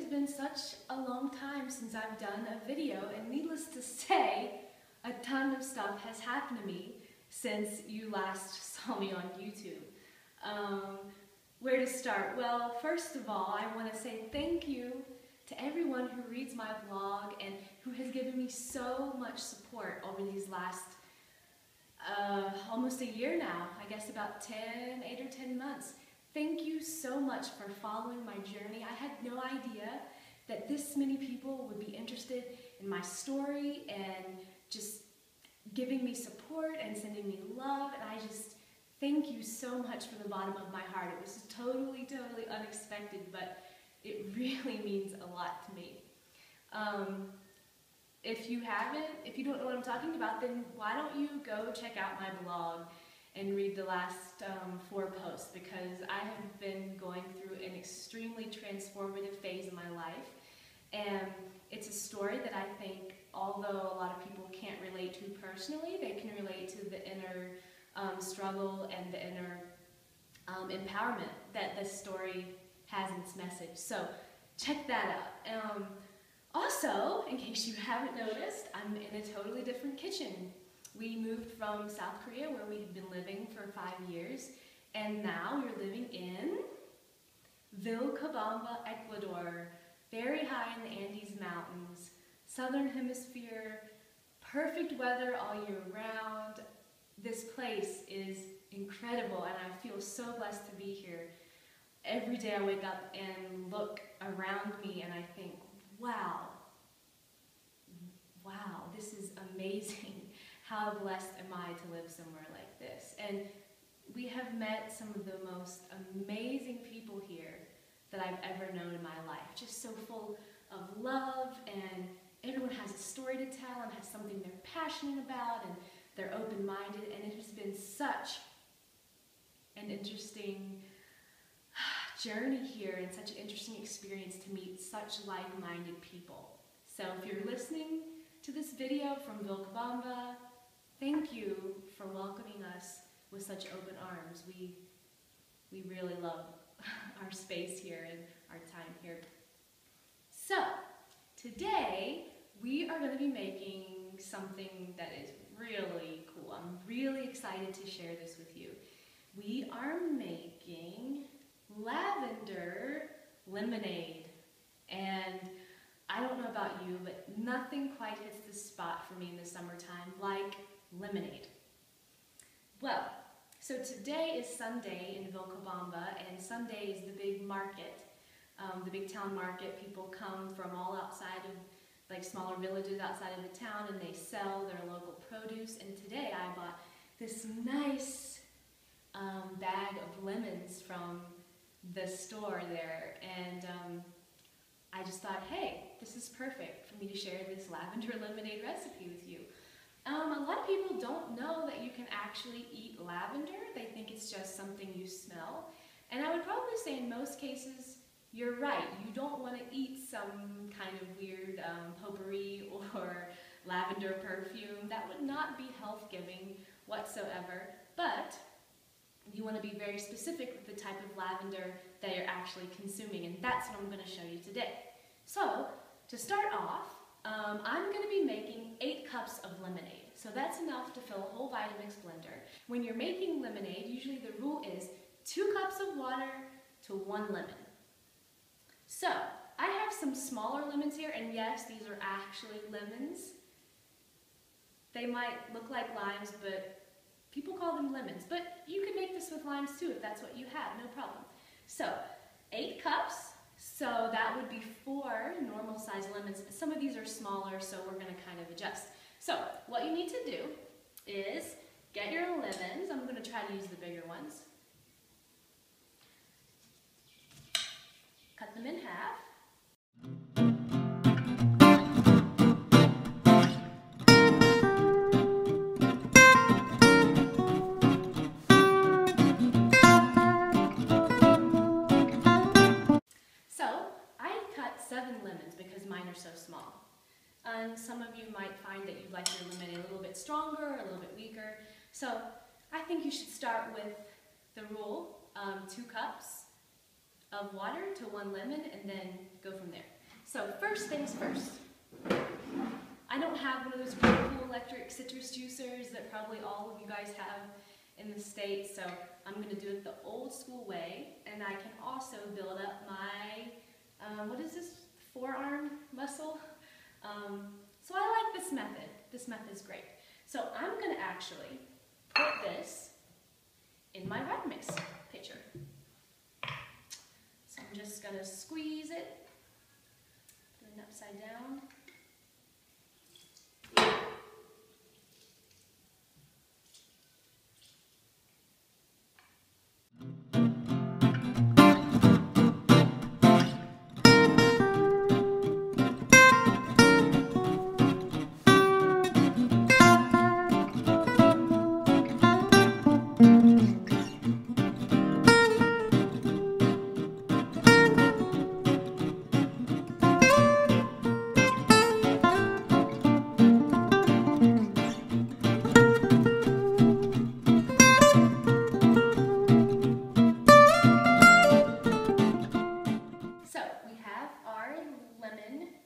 been such a long time since I've done a video, and needless to say, a ton of stuff has happened to me since you last saw me on YouTube. Where to start? Well, first of all, I want to say thank you to everyone who reads my blog and who has given me so much support over these last almost a year now. I guess about 8 or 10 months. Thank you so much for following my journey. I had no idea that this many people would be interested in my story and just giving me support and sending me love, and I just thank you so much from the bottom of my heart. It was totally unexpected, but it really means a lot to me. If you don't know what I'm talking about, then why don't you go check out my blog and read the last 4 posts, because I have been going through an extremely transformative phase in my life, and it's a story that I think, although a lot of people can't relate to personally, they can relate to the inner struggle and the inner empowerment that this story has in its message. So check that out. Also, in case you haven't noticed, I'm in a totally different kitchen. We moved from South Korea, where we had been living for 5 years, and now we're living in Vilcabamba, Ecuador, very high in the Andes Mountains, Southern Hemisphere, perfect weather all year round. This place is incredible, and I feel so blessed to be here. Every day I wake up and look around me and I think, wow, this is amazing. How blessed am I to live somewhere like this? And we have met some of the most amazing people here that I've ever known in my life. Just so full of love, and everyone has a story to tell and has something they're passionate about, and they're open-minded, and it has been such an interesting journey here and such an interesting experience to meet such like-minded people. So if you're listening to this video from Vilcabamba, thank you for welcoming us with such open arms. We really love our space here and our time here. So today we are going to be making something that is really cool. I'm really excited to share this with you. We are making lavender lemonade, and I don't know about you, but nothing quite hits the spot for me in the summertime like lemonade. Well, so today is Sunday in Vilcabamba, and Sunday is the big market, the big town market. People come from all outside of, like, smaller villages outside of the town, and they sell their local produce. And today I bought this nice bag of lemons from the store there, and I just thought, hey, this is perfect for me to share this lavender lemonade recipe with you. A lot of people don't know that you can actually eat lavender. They think it's just something you smell. And I would probably say in most cases, you're right. You don't want to eat some kind of weird potpourri or lavender perfume. That would not be health-giving whatsoever. But you want to be very specific with the type of lavender that you're actually consuming, and that's what I'm going to show you today. So, to start off, I'm going to be making 8 cups of lemonade. So that's enough to fill a whole Vitamix blender. When you're making lemonade, usually the rule is 2 cups of water to 1 lemon. So, I have some smaller lemons here, and yes, these are actually lemons. They might look like limes, but people call them lemons. But you can make this with limes too if that's what you have, no problem. So, 8 cups. So that would be 4 normal-sized lemons. Some of these are smaller, so we're going to kind of adjust. So what you need to do is get your lemons. I'm going to try to use the bigger ones. Cut them in half. Lemons because mine are so small. And some of you might find that you'd like your lemonade a little bit stronger, a little bit weaker. So I think you should start with the rule, 2 cups of water to 1 lemon, and then go from there. So first things first. I don't have one of those really cool electric citrus juicers that probably all of you guys have in the States, so I'm going to do it the old school way, and I can also build up my, what is this, forearm muscle? So I like this method. This method is great. So I'm going to actually put this in my Red Mix pitcher. So I'm just going to squeeze it, put it upside down.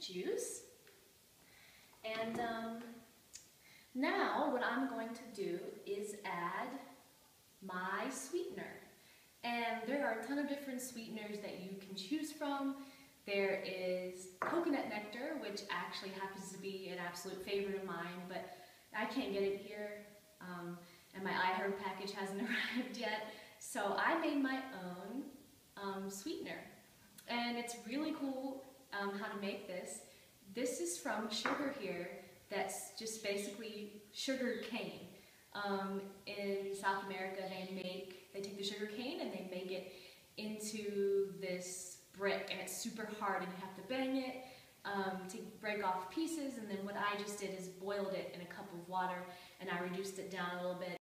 Juice. And now what I'm going to do is add my sweetener. And there are a ton of different sweeteners that you can choose from. There is coconut nectar, which actually happens to be an absolute favorite of mine, but I can't get it here, and my iHerb package hasn't arrived yet. So I made my own sweetener. And it's really cool how to make this. This is from sugar here that's just basically sugar cane. In South America, they take the sugar cane and they make it into this brick, and it's super hard, and you have to bang it to break off pieces. And then what I just did is boiled it in a cup of water, and I reduced it down a little bit.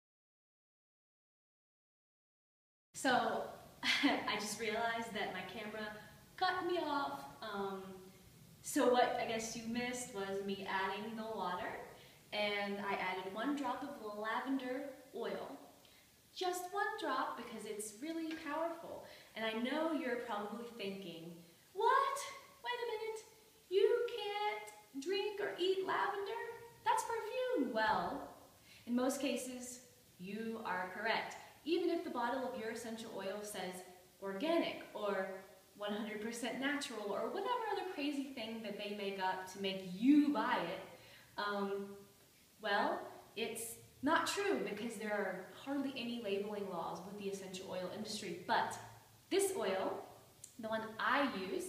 So I just realized that my camera cut me off. So what I guess you missed was me adding the water, and I added 1 drop of lavender oil. Just 1 drop, because it's really powerful. And I know you're probably thinking, what? Wait a minute, you can't drink or eat lavender? That's perfume. Well, in most cases, you are correct. Even if the bottle of your essential oil says organic or 100% natural or whatever other crazy thing that they make up to make you buy it, well, it's not true, because there are hardly any labeling laws with the essential oil industry. But this oil, the one I use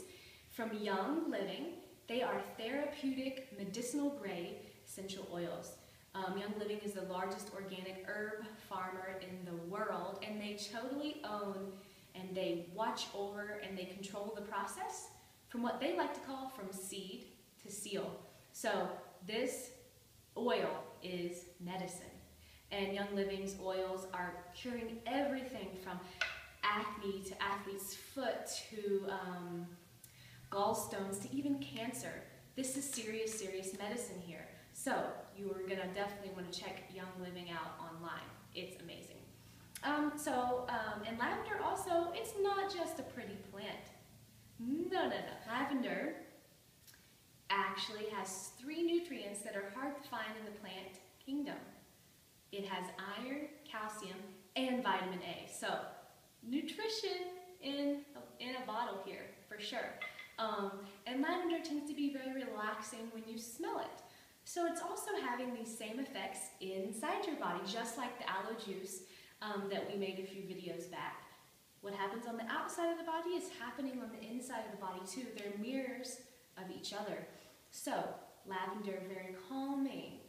from Young Living, they are therapeutic medicinal grade essential oils. Young Living is the largest organic herb farmer in the world, and they totally own and they watch over and they control the process from what they like to call from seed to seal. So this oil is medicine. And Young Living's oils are curing everything from acne to athlete's foot to gallstones to even cancer. This is serious, serious medicine here. So you are going to definitely want to check Young Living out online. It's amazing. And lavender also, it's not just a pretty plant. No. Lavender actually has 3 nutrients that are hard to find in the plant kingdom. It has iron, calcium, and vitamin A. So nutrition in a bottle here, for sure. And lavender tends to be very relaxing when you smell it. So it's also having these same effects inside your body, just like the aloe juice that we made a few videos back. What happens on the outside of the body is happening on the inside of the body too. They're mirrors of each other. So lavender, very calming.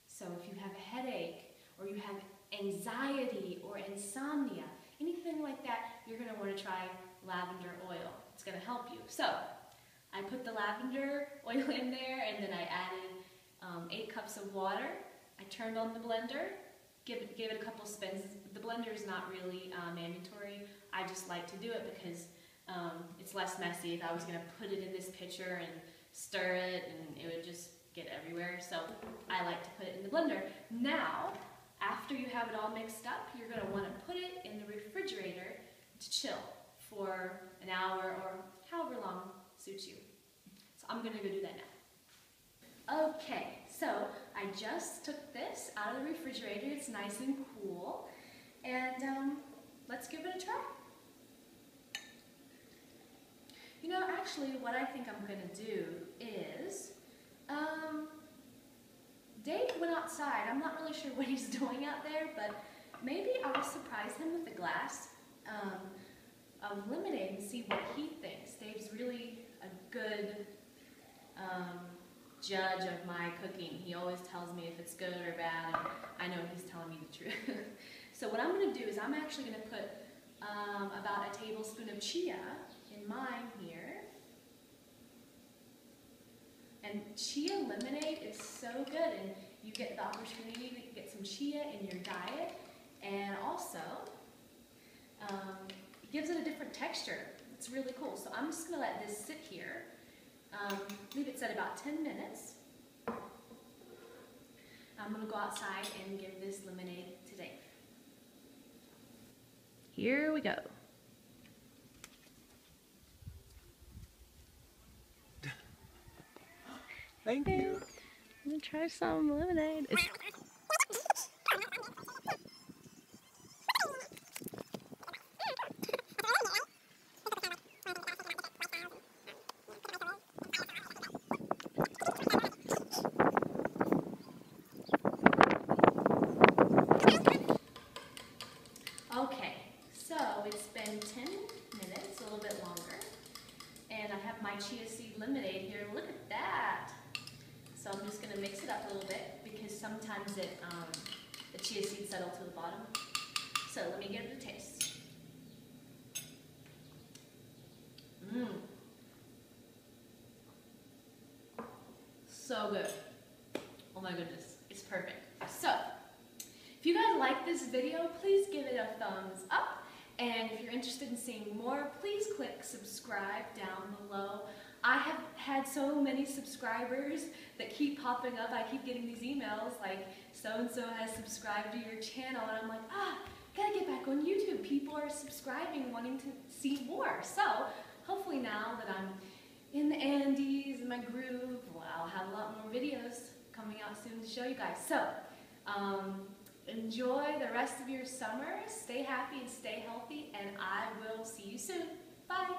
So if you have a headache, or you have anxiety or insomnia, anything like that, you're going to want to try lavender oil. It's going to help you. So I put the lavender oil in there, and then I added 8 cups of water. I turned on the blender, gave it a couple spins. The blender is not really mandatory. I just like to do it because it's less messy. If I was going to put it in this pitcher and stir it, and it would just get everywhere. So I like to put it in the blender. Now, after you have it all mixed up, you're going to want to put it in the refrigerator to chill for an hour or however long suits you. So I'm gonna go do that now. Okay, so I just took this out of the refrigerator. It's nice and cool. And let's give it a try. You know, actually, what I think I'm gonna do is, Dave went outside. I'm not really sure what he's doing out there, but maybe I'll surprise him with a glass of lemonade and see what he thinks. Dave's really a good judge of my cooking. He always tells me if it's good or bad, and I know he's telling me the truth. So what I'm going to do is I'm actually going to put about a tablespoon of chia in mine here. And chia lemonade is so good, and you get the opportunity to get some chia in your diet, and also it gives it a different texture. It's really cool. So I'm just going to let this sit here. Leave it set about 10 minutes. I'm going to go outside and give this lemonade to Dave. Here we go. Thank you. I'm going to try some lemonade. Okay, so it's been 10 minutes, a little bit longer, and I have my chia seed lemonade here. Look at that! So I'm just going to mix it up a little bit because sometimes the chia seeds settle to the bottom. So let me give it a taste. So good. Oh my goodness, it's perfect. So, if you guys like this video, please give it a thumbs up. And if you're interested in seeing more, please click subscribe down below. I have had so many subscribers that keep popping up. I keep getting these emails like, so-and-so has subscribed to your channel. And I'm like, gotta get back on YouTube. People are subscribing, wanting to see more. So, hopefully now that I'm in the Andes, in my groove, well, I'll have a lot more videos coming out soon to show you guys. So, enjoy the rest of your summer. Stay happy and stay healthy, and I will see you soon. Bye.